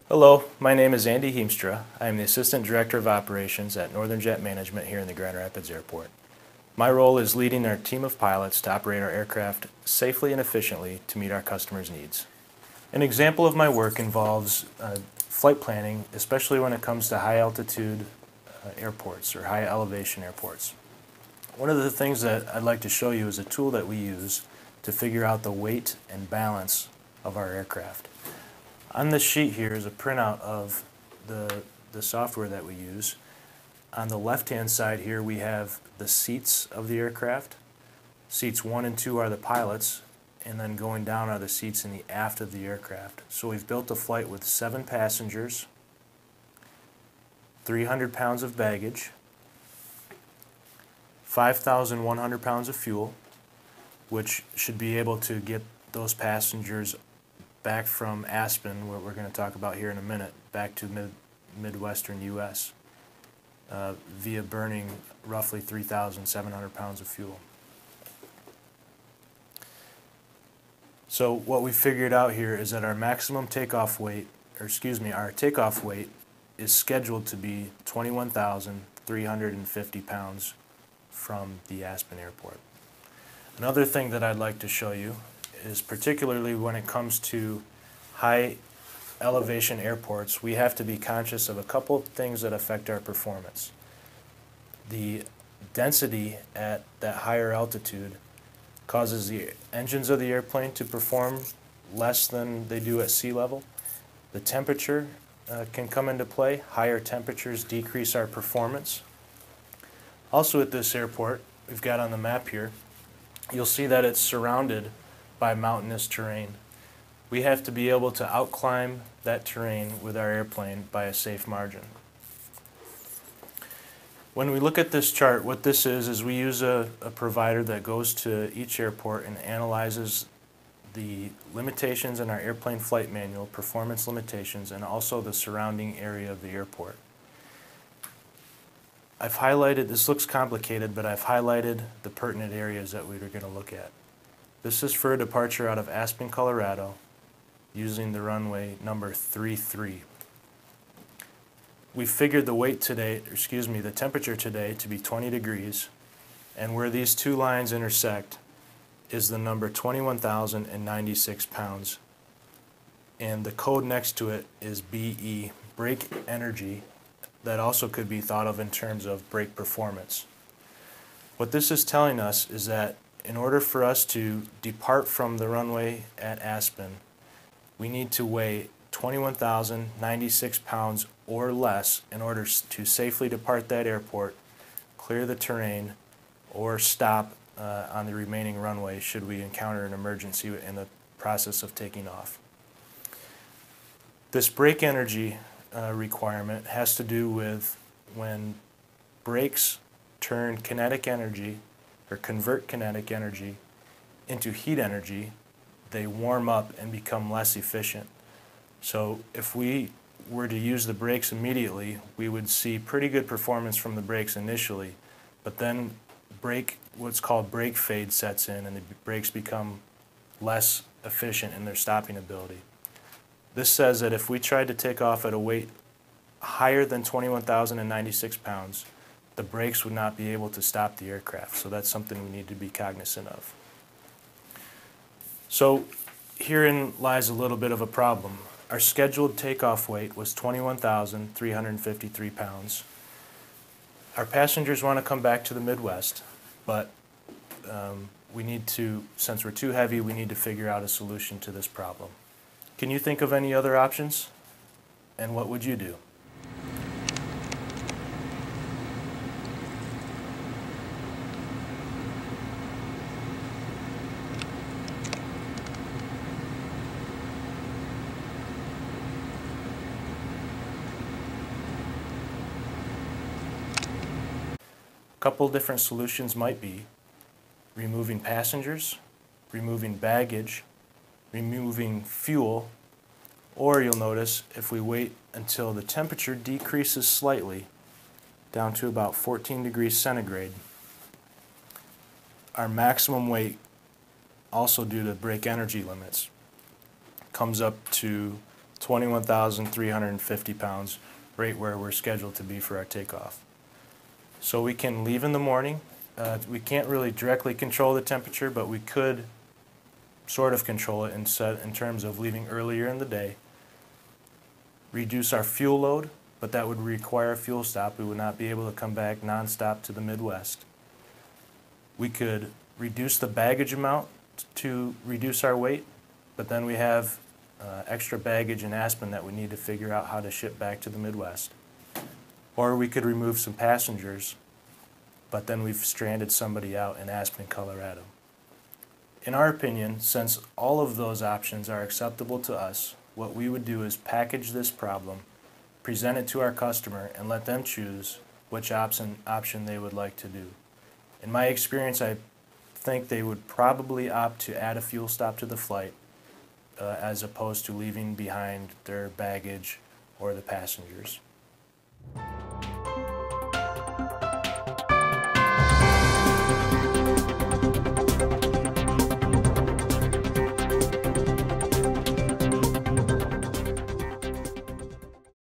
Hello, my name is Andy Heemstra. I am the Assistant Director of Operations at Northern Jet Management here in the Grand Rapids Airport. My role is leading our team of pilots to operate our aircraft safely and efficiently to meet our customers' needs. An example of my work involves flight planning, especially when it comes to high altitude airports or high elevation airports. One of the things that I'd like to show you is a tool that we use to figure out the weight and balance of our aircraft. On this sheet here is a printout of the software that we use. On the left-hand side here we have the seats of the aircraft. Seats 1 and 2 are the pilots, and then going down are the seats in the aft of the aircraft. So we've built a flight with 7 passengers, 300 pounds of baggage, 5,100 pounds of fuel, which should be able to get those passengers back from Aspen, what we're going to talk about here in a minute, back to Midwestern U.S. Via burning roughly 3,700 pounds of fuel. So what we figured out here is that our maximum takeoff weight, our takeoff weight is scheduled to be 21,350 pounds from the Aspen airport. Another thing that I'd like to show you is particularly when it comes to high elevation airports, we have to be conscious of a couple of things that affect our performance. The density at that higher altitude causes the engines of the airplane to perform less than they do at sea level. The temperature can come into play. Higher temperatures decrease our performance. Also at this airport, we've got on the map here, you'll see that it's surrounded by mountainous terrain. We have to be able to outclimb that terrain with our airplane by a safe margin. When we look at this chart, what this is we use a provider that goes to each airport and analyzes the limitations in our airplane flight manual, performance limitations, and also the surrounding area of the airport. I've highlighted, this looks complicated, but I've highlighted the pertinent areas that we're going to look at. This is for a departure out of Aspen, Colorado, using the runway number 33. We figured the weight today, the temperature today to be 20 degrees, and where these two lines intersect is the number 21,096 pounds. And the code next to it is BE, brake energy, that also could be thought of in terms of brake performance. What this is telling us is that in order for us to depart from the runway at Aspen, we need to weigh 21,096 pounds or less in order to safely depart that airport, clear the terrain, or stop on the remaining runway should we encounter an emergency in the process of taking off. This brake energy requirement has to do with when brakes turn kinetic energy or convert kinetic energy into heat energy, they warm up and become less efficient. So if we were to use the brakes immediately, we would see pretty good performance from the brakes initially, but then what's called brake fade sets in and the brakes become less efficient in their stopping ability. This says that if we tried to take off at a weight higher than 21,096 pounds, the brakes would not be able to stop the aircraft. So that's something we need to be cognizant of. So herein lies a little bit of a problem. Our scheduled takeoff weight was 21,353 pounds. Our passengers want to come back to the Midwest, but we need to, since we're too heavy, we need to figure out a solution to this problem. Can you think of any other options? And what would you do? A couple different solutions might be removing passengers, removing baggage, removing fuel, or you'll notice if we wait until the temperature decreases slightly down to about 14 degrees centigrade, our maximum weight, also due to brake energy limits, comes up to 21,350 pounds, right where we're scheduled to be for our takeoff. So we can leave in the morning. We can't really directly control the temperature, but we could sort of control it in terms of leaving earlier in the day. Reduce our fuel load, but that would require a fuel stop. We would not be able to come back nonstop to the Midwest. We could reduce the baggage amount to reduce our weight, but then we have extra baggage in Aspen that we need to figure out how to ship back to the Midwest. Or we could remove some passengers, but then we've stranded somebody out in Aspen, Colorado. In our opinion, since all of those options are acceptable to us, what we would do is package this problem, present it to our customer, and let them choose which option they would like to do. In my experience, I think they would probably opt to add a fuel stop to the flight as opposed to leaving behind their baggage or the passengers.